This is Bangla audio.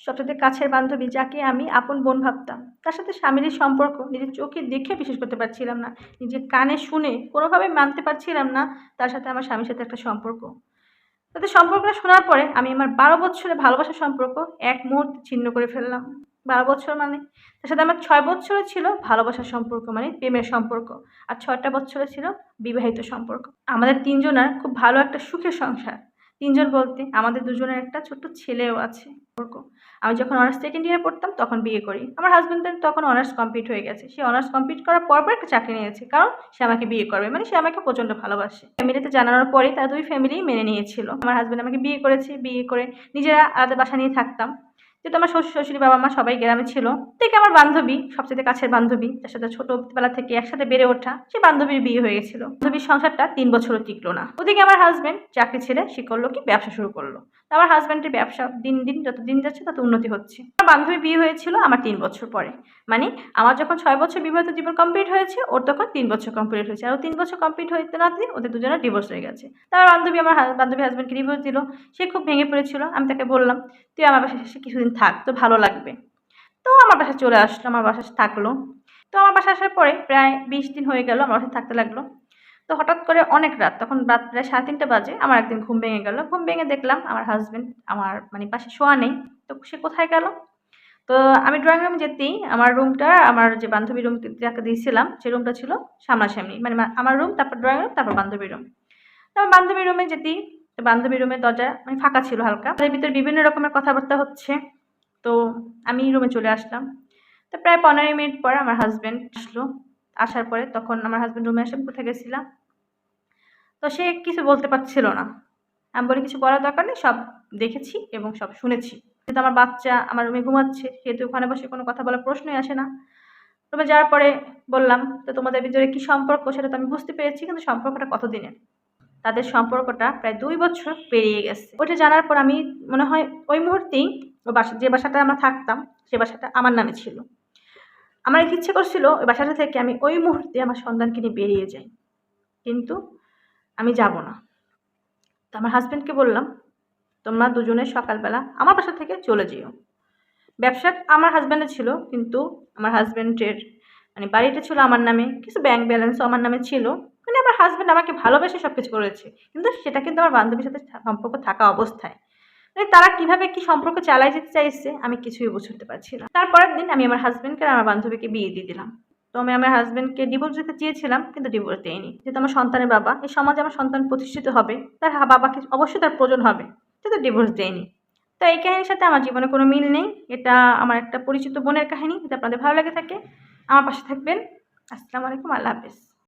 সবচাইতে কাছের বান্ধবী যাকে আমি আপন বোন ভাবতাম, তার সাথে স্বামীর সম্পর্ক নিজের চোখে দেখে বিশ্বাস করতে পারছিলাম না। নিজের কানে শুনে কোনোভাবেই মানতে পারছিলাম না তার সাথে আমার স্বামীর সাথে একটা সম্পর্ক। তাদের সম্পর্কটা শোনার পরে আমি আমার ১২ বৎসরের ভালোবাসার সম্পর্ক এক মুহূর্তে ছিন্ন করে ফেললাম। ১২ বৎসর মানে তার সাথে আমার ৬ বৎসরের ছিল ভালোবাসার সম্পর্ক মানে প্রেমের সম্পর্ক। আর ৬ টা বৎসরের ছিল বিবাহিত সম্পর্ক। আমাদের ৩ জনার খুব ভালো একটা সুখের সংসার। ৩ জন বলতে আমাদের ২ জনের একটা ছোট্ট ছেলেও আছে। আমি যখন অনার্স 2nd ইয়ারে পড়তাম তখন বিয়ে করি। আমার হাসব্যান্ডের তখন অনার্স কমপ্লিট হয়ে গেছে। সে অনার্স কমপ্লিট করার পর একটা চাকরি নিয়েছে। কারণ সে আমাকে বিয়ে করবে। মানে সে আমাকে প্রচণ্ড ভালোবাসে। ফ্যামিলিতে জানানোর পরেই তারা ২ ফ্যামিলিই মেনে নিয়েছিল। আমার হাসব্যান্ড আমাকে বিয়ে করেছে। বিয়ে করে নিজেরা আলাদা বাসা নিয়ে থাকতাম। যেহেতু আমার শ্বশুর-শাশুড়ি, বাবা-মা সবাই গ্রামে ছিল। থেকে আমার বান্ধবী, সবচাইতে কাছের বান্ধবী, যার সাথে ছোটবেলা থেকে একসাথে বেড়ে ওঠা, সেই বান্ধবীর বিয়ে হয়ে গেছিল। বান্ধবীর সংসারটা ৩ বছরও টিকলো না। ওদিকে আমার হাসব্যান্ড চাকরি ছেড়ে সে করলো কি ব্যবসা শুরু করলো। আমার হাসব্যান্ডের ব্যবসা দিন, দিন যত দিন যাচ্ছে তত উন্নতি হচ্ছে। আমার বান্ধবীর বিয়ে হয়েছিল আমার ৩ বছর পরে। মানে আমার যখন ৬ বছর বিবাহিত জীবন কমপ্লিট হয়েছে, ওর তখন ৩ বছর কমপ্লিট হয়েছে। আর ও ৩ বছর কমপ্লিট হইতে না হতেই ওদের দুজনের ডিভোর্স হয়ে গেছে। আমার বান্ধবী হাসব্যান্ডকে ডিভোর্স দিল। সে খুব ভেঙে পড়েছিল। আমি তাকে বললাম, "তুই আমার বাসায় এসে কিছুদিন থাক, তোর ভালো লাগবে।" তো আমার বাসায় চলে আসলো, আমার বাসায় থাকলো। তো আমার বাসায় আসার পরে প্রায় ২০ দিন হয়ে গেল আমার বাসায় থাকতে লাগলো। তো হঠাৎ করে অনেক রাত, তখন রাত প্রায় ৩:৩০ বাজে। আমার একদিন ঘুম ভেঙে গেল। ঘুম ভেঙে দেখলাম আমার হাসব্যান্ড আমার মানে পাশে শোয়া নেই। তো সে কোথায় গেল? তো আমি ড্রয়িং রুমে যেতেই আমার রুমটা, আমার যে বান্ধবীর রুম যাকে দিয়েছিলাম সে রুমটা ছিল সামনাসামনি। মানে আমার রুম, তারপর ড্রয়িং রুম, তারপর বান্ধবীর রুম। তো আমার বান্ধবীর রুমে যেতেই বান্ধবীর রুমের দরজা মানে ফাঁকা ছিল হালকা। তাদের ভিতরে বিভিন্ন রকমের কথাবার্তা হচ্ছে। তো আমি রুমে চলে আসলাম। তো প্রায় ১৫ মিনিট পর আমার হাসব্যান্ড আসলো। আসার পরে তখন আমার হাসব্যান্ড রুমে আসে, "কোথায় গেছিলা?" তো সে কিছু বলতে পারছিল না। আমি বলি, "কিছু বলার দরকার নেই। সব দেখেছি এবং সব শুনেছি। যেহেতু আমার বাচ্চা আমার রুমে ঘুমাচ্ছে, সেহেতু ওখানে বসে কোনো কথা বলার প্রশ্নই আসে না।" রুমে যাওয়ার পরে বললাম, "তো তোমাদের ভিতরে কি সম্পর্ক সেটা তো আমি বুঝতে পেরেছি, কিন্তু সম্পর্কটা কতদিনের?" তাদের সম্পর্কটা প্রায় ২ বছর পেরিয়ে গেছে। ওইটা জানার পর আমি মনে হয় ওই মুহূর্তেই যে বাসাটায় আমরা থাকতাম, সে বাসাটা আমার নামে ছিল। আমার ইচ্ছে করছিল ওই বাসাটা থেকে আমি ওই মুহূর্তে আমার সন্তানকে নিয়ে বেরিয়ে যাই। কিন্তু আমি যাব না। তো আমার হাসব্যান্ডকে বললাম, "তোমরা দুজনে সকালবেলা আমার বাসা থেকে চলে যেও।" ব্যবসা আমার হাসব্যান্ডের ছিল, কিন্তু আমার হাসব্যান্ডের মানে বাড়িটা ছিল আমার নামে, কিছু ব্যাংক ব্যালেন্সও আমার নামে ছিল। মানে আমার হাসব্যান্ড আমাকে ভালোবেসে সবকিছু করেছে। কিন্তু সেটা কিন্তু আমার বান্ধবীর সাথে সম্পর্ক থাকা অবস্থায়। মানে তারা কিভাবে কি সম্পর্ক চালায় যেতে চাইছে আমি কিছুই বুঝে উঠতে পারছি না। তারপরের দিন আমি আমার হাসব্যান্ডকে আর আমার বান্ধবীকে বিয়ে দিয়ে দিলাম। তো আমি আমার হাসব্যান্ডকে ডিভোর্স দিতে চেয়েছিলাম, কিন্তু ডিভোর্স দেইনি। যেহেতু আমার সন্তানের বাবা, এই সমাজে আমার সন্তান প্রতিষ্ঠিত হবে, তার বাবাকে অবশ্যই তার প্রয়োজন হবে। কিন্তু ডিভোর্স দেয়নি। তো এই কাহিনীর সাথে আমার জীবনে কোনো মিল নেই। এটা আমার একটা পরিচিত বোনের কাহিনী। যদি আপনাদের ভালো লেগে থাকে আমার পাশে থাকবেন। আসসালামু আলাইকুম, আল্লাহ হাফেজ।